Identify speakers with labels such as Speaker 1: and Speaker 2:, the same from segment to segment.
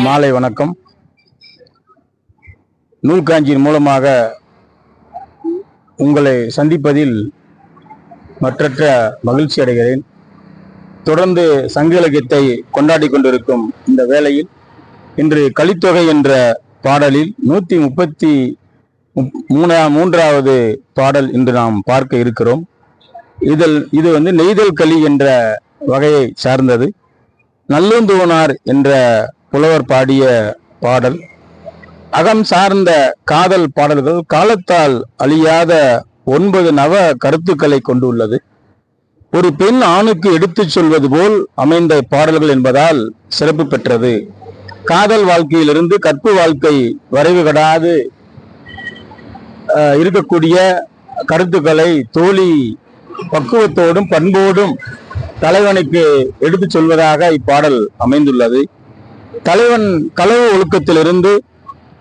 Speaker 1: மாலை வணக்கம். நூல்காஞ்சியின் மூலமாக உங்களை சந்திப்பதில் மற்றற்ற மகிழ்ச்சி அடைகிறேன். தொடர்ந்து சங்க இலக்கியத்தை கொண்டாடி கொண்டிருக்கும் இந்த வேளையில் இன்று கலித்தொகை என்ற பாடலில் 133வது பாடல் இன்று நாம் பார்க்க இருக்கிறோம். இது நெய்தல் களி என்ற வகையை சார்ந்தது. நல்லூந்துவனார் என்ற புலவர் பாடிய பாடல். அகம் சார்ந்த காதல் பாடல்கள் காலத்தால் அழியாத 9 நவ கருத்துக்களை கொண்டுள்ளது. ஒரு பெண் ஆணுக்கு எடுத்துச் சொல்வது போல் அமைந்த பாடல்கள் என்பதால் சிறப்பு பெற்றது. காதல் வாழ்க்கையிலிருந்து கற்பு வாழ்க்கை வரைவு கடாது இருக்கக்கூடிய கருத்துக்களை தோழி பக்குவத்தோடும் பண்போடும் தலைவனுக்கு எடுத்து சொல்வதாக இப்பாடல் அமைந்துள்ளது. தலைவன் களவு ஒழுக்கத்திலிருந்து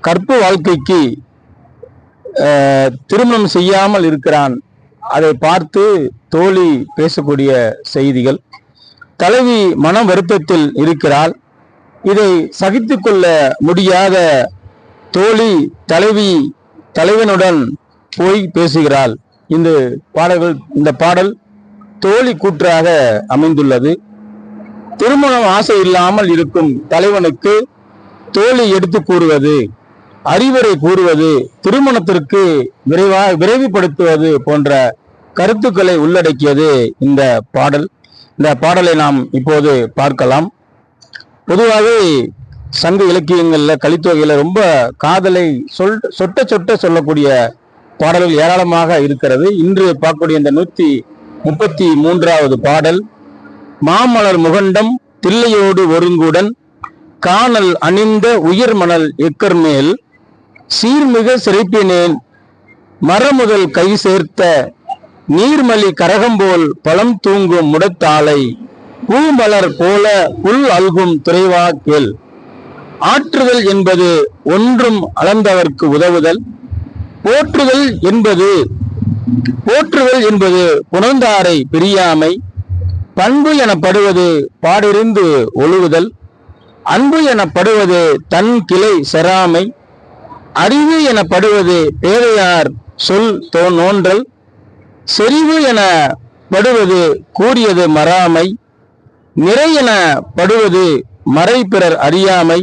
Speaker 1: கற்பு வாழ்க்கைக்கு திருமணம் செய்யாமல் இருக்கிறான். அதை பார்த்து தோழி பேசக்கூடிய செய்திகள். தலைவி மன வருத்தத்தில் இருக்கிறாள். இதை சகித்து கொள்ள முடியாத தோழி தலைவனுடன் போய் பேசுகிறாள். இந்த பாடல் தோழி கூற்றாக அமைந்துள்ளது. திருமணம் ஆசை இல்லாமல் இருக்கும் தலைவனுக்கு தோழி எடுத்து கூறுவது, அறிவுரை கூறுவது, திருமணத்திற்கு விரைவுபடுத்துவது போன்ற கருத்துக்களை உள்ளடக்கியது இந்த பாடல். இந்த பாடலை நாம் இப்போது பார்க்கலாம். பொதுவாகவே சங்க இலக்கியங்கள்ல கலித்தொகையில ரொம்ப காதலை சொட்ட சொல்லக்கூடிய பாடல்கள் ஏராளமாக இருக்கிறது. இன்று பார்க்கக்கூடிய இந்த 133வது பாடல். மாமலர் முகண்டம் தில்லையோடு ஒருங்குடன் காணல் அணிந்த உயர் மணல் எக்கர்மேல் சீர்மிக சிறைப்பினேன் மரமுதல் கை சேர்த்த நீர்மலி கரகம்போல் பழம் தூங்கும் முடத்தாளை பூமலர் போல புல் அல்கும் துறைவா கேள். ஆற்றுதல் என்பது ஒன்றும் அளந்தவர்க்கு உதவுதல். போற்றுதல் என்பது புணர்ந்தாரை பிரியாமை. பண்பு எனப்படுவது பாடிருந்து ஒழுகுதல். அன்பு எனப்படுவது தன் கிளை செராமை. அறிவு எனப்படுவது பேதையார் சொல் நோன்றல். செறிவு எனப்படுவது கூறியது மறாமை. நிறை எனப்படுவது மறை பிறர் அறியாமை.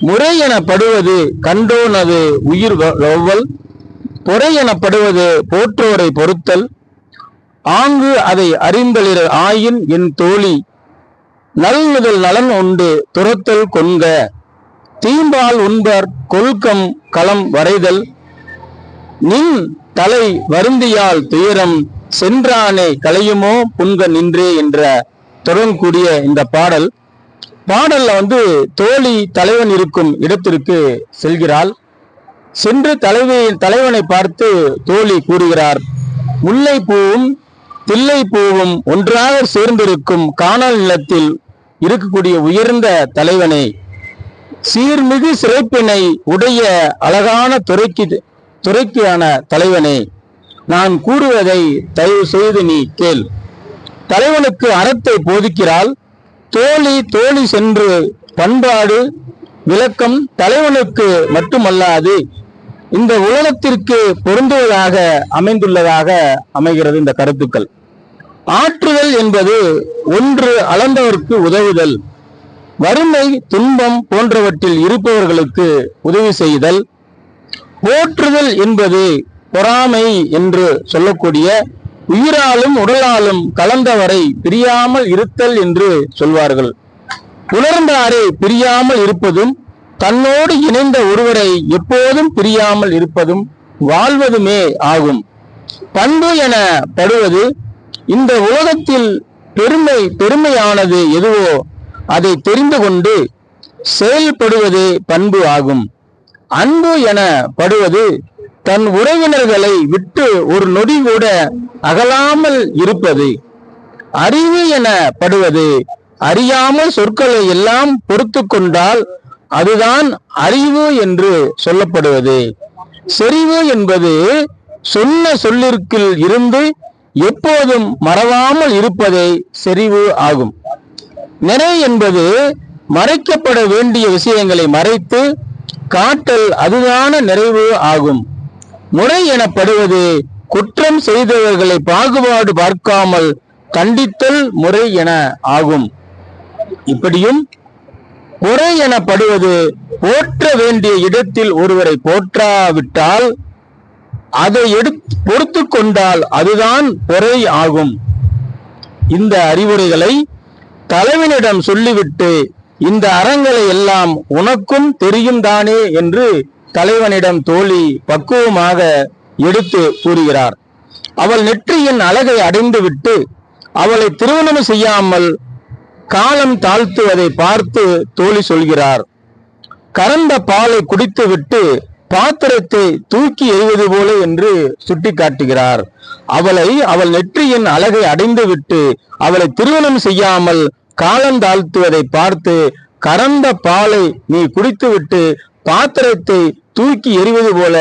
Speaker 1: முறை எனப்படுவது கண்டோனது உயிர் ஒவ்வல். பொறை எனப்படுவது போற்றோரை பொறுத்தல். ஆங்கு அதை அறிந்தலிர ஆயின் என் தோழி நல்முதல் நலன் உண்டு துரத்தல் கொண்க. தீம்பால் உண்பர் கொல்கம் களம் வரைதல். நின் தலை வருந்தியால் துயரம் சென்றானே களையுமோ புன்க நின்றே என்ற தொடரக்கூடிய இந்த பாடல்ல தோழி தலைவன் இருக்கும் இடத்திற்கு செல்கிறாள். சென்று தலைவனை பார்த்து தோழி கூறுகிறார், முல்லை பூவும் தில்லை பூவும் ஒன்றாக சேர்ந்திருக்கும் காணல் நிலத்தில் இருக்கக்கூடிய உயர்ந்த தலைவனை, சீர்மிகு சிறைப்பினை உடைய அழகான துறைக்கான தலைவனை, நான் கூறுவதை தயவு செய்து நீ கேள். தலைவனுக்கு அறத்தை போதிக்கிறாள். தோழி சென்று பண்பாடு விளக்கம் தலைவனுக்கு மட்டுமல்லாது இந்த உலகத்திற்கு பொருந்துவதாக அமைந்துள்ளதாக அமைகிறது இந்த கருத்துக்கள். ஆற்றுதல் என்பது ஒன்று அளந்தவர்க்கு உதவுதல். வறுமை துன்பம் போன்றவற்றில் இருப்பவர்களுக்கு உதவி செய்தல். போற்றுதல் என்பது பொறாமை என்று சொல்லக்கூடிய உயிராலும் உடலாலும் கலந்தவரை பிரியாமல் இருத்தல் என்று சொல்வார்கள். புணர்ந்தாரை பிரியாமல் இருப்பதும் தன்னோடு இணைந்த ஒருவரை எப்போதும் பிரியாமல் இருப்பதும் வாழ்வதுமே ஆகும். பண்பு எனப்படுவது இந்த உலகத்தில் பெருமையானது எதுவோ அதை தெரிந்து கொண்டு செயல்படுவது பண்பு ஆகும். அன்பு எனப்படுவது தன் உறவினர்களை விட்டு ஒரு நொடி கூட அகலாமல் இருப்பது. அறிவு எனப்படுவது அறியாமல் சொற்களை எல்லாம் பொறுத்து கொண்டால் அதுதான் அறிவு என்று சொல்லப்படுவது. செறிவு என்பது சொன்ன சொல்லிற்கில் இருந்து எப்போதும் மறவாமல் இருப்பதே செறிவு ஆகும். நிறை என்பது மறைக்கப்பட வேண்டிய விஷயங்களை மறைத்து காட்டல் அதுதான நிறைவு ஆகும். முறை எனப்படுவது குற்றம் செய்தவர்களை பாகுபாடு பார்க்காமல் கண்டித்தல் முறை என ஆகும். இப்படியும் பொறை எனப்படுவது போற்ற வேண்டிய இடத்தில் ஒருவரை போற்றாவிட்டால் அதை பொறுத்து கொண்டால் அதுதான் பொறை ஆகும். இந்த அறிவுரைகளை தலைவனிடம் சொல்லிவிட்டு இந்த அறங்களை எல்லாம் உனக்கும் தெரியும் தானே என்று தலைவனிடம் தோழி பக்குவமாக எடுத்து கூறுகிறார். அவள் நெற்றியின் அழகை அடைந்து விட்டு அவளை திருமணம் செய்யாமல் காலம் தாழ்த்துவதை பார்த்து தோழி சொல்கிறார். கறந்த பாலை குடித்து விட்டு பாத்திரத்தை தூக்கி எறிவது போல என்று சுட்டி காட்டுகிறார். அவள் நெற்றியின் அழகை அடைந்து விட்டு அவளை திருமணம் செய்யாமல் காலம் தாழ்த்துவதை பார்த்து கறந்த பாலை நீ குடித்து விட்டு பாத்திரத்தை தூக்கி எறிவது போல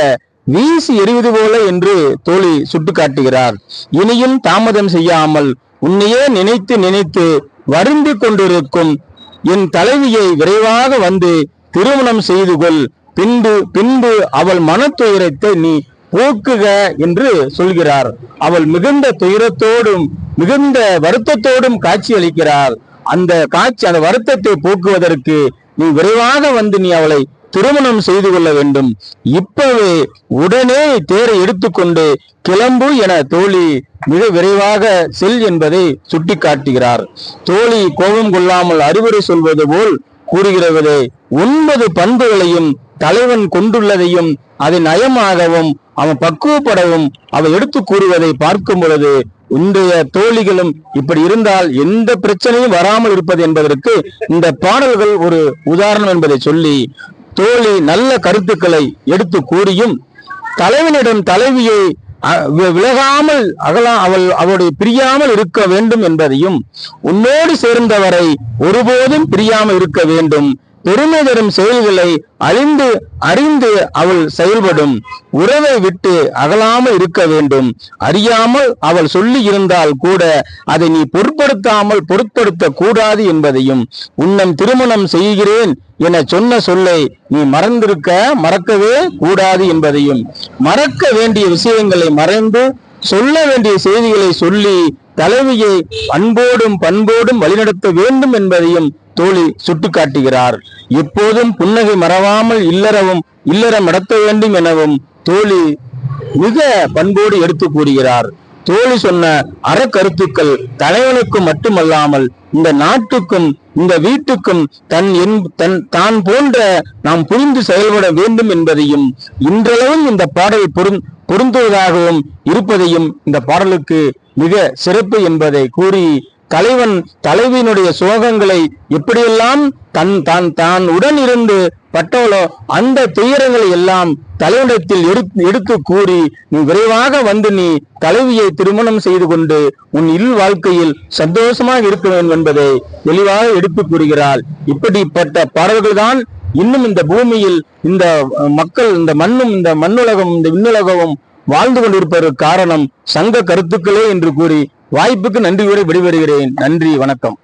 Speaker 1: வீசி எறிவது போல என்று தோழி சுட்டு காட்டுகிறார். இனியும் தாமதம் செய்யாமல் உன்னையே நினைத்து நினைத்து வருந்தி கொண்டிருக்கும் என் தலைவியை விரைவாக வந்து திருமணம் செய்து கொள். பின்பு அவள் மனத்துயரத்தை நீ போக்குக என்று சொல்கிறார். அவள் மிகுந்த துயரத்தோடும் மிகுந்த வருத்தத்தோடும் காட்சி அளிக்கிறார். அந்த வருத்தத்தை போக்குவதற்கு நீ விரைவாக வந்து நீ அவளை திருமணம் செய்து கொள்ள வேண்டும். இப்பவே உடனே தேரை எடுத்துக்கொண்டு கிளம்பு என தோழி மிக விரைவாக செல் என்பதை சுட்டி காட்டுகிறார். தோழி கோபம் கொள்ளாமல் அறிவுரை சொல்வது போல் கூறுகிறது. 9 பண்புகளையும் தலைவன் கொண்டுள்ளதையும் அதை நயமாகவும் அவன் பக்குவப்படவும் அவன் எடுத்து கூறுவதை பார்க்கும் பொழுது இன்றைய தோழிகளும் இப்படி இருந்தால் எந்த பிரச்சனையும் வராமல் இருப்பது என்பதற்கு இந்த பாடல்கள் ஒரு உதாரணம் என்பதை சொல்லி தோழி நல்ல கருத்துக்களை எடுத்து கூறியும் தலைவனிடம் தலைவியை விலகாமல் அவளுடைய பிரியாமல் இருக்க வேண்டும் என்பதையும் உன்னோடு சேர்ந்தவரை ஒருபோதும் பிரியாமல் இருக்க வேண்டும். பெருமை தரும் செயல்களை அறிந்து அவள் செயல்படும். உறவை விட்டு அகலாமல் இருக்க வேண்டும். அறியாமல் அவள் சொல்லி இருந்தால் கூட அதை நீ பொருட்படுத்த கூடாது என்பதையும் உன்னம் திருமணம் செய்கிறேன் என சொன்ன சொல்லை நீ மறக்கவே கூடாது என்பதையும் மறக்க வேண்டிய விஷயங்களை மறைந்து சொல்ல வேண்டிய செய்திகளை சொல்லி தலைவியை அன்போடும் பண்போடும் வழிநடத்த வேண்டும் என்பதையும் தோழி சுட்டிக்காட்டுகிறார். எப்போதும் புன்னகை மறவாமல் இல்லறம் நடத்த வேண்டும் எனவும் தோழி மிக பண்போடு எடுத்து கூறுகிறார். தோழி சொன்ன அறக்கருத்துக்கள் தலைவனுக்கும் மட்டுமல்லாமல் இந்த நாட்டுக்கும் இந்த வீட்டுக்கும் தான் போன்ற நாம் புரிந்து செயல்பட வேண்டும் என்பதையும் இன்றளவும் இந்த பாடல் பொருந்துவதாகவும் இருப்பதையும் இந்த பாடலுக்கு மிக சிறப்பு என்பதை கூறி தலைவியினுடைய சோகங்களை எப்படியெல்லாம் தான் உடன் இருந்து பட்டவளோ அந்த துயரங்களை எல்லாம் தலைவனிடத்தில் எடுத்து கூறி நீ விரைவாக வந்து நீ தலைவியை திருமணம் செய்து கொண்டு உன் வாழ்க்கையில் சந்தோஷமாக இருக்க வேண்டும் என்பதை தெளிவாக எடுத்து கூறுகிறாள். இப்படிப்பட்ட பாடல்கள் தான் இன்னும் இந்த பூமியில் இந்த மக்கள் இந்த மண்ணுலகம் இந்த விண்ணுலகமும் வாழ்ந்து கொண்டிருப்பதற்கு காரணம் சங்க கருத்துக்களே என்று கூறி வாய்ப்புக்கு நன்றி கூறி விடைபெறுகிறேன். நன்றி, வணக்கம்.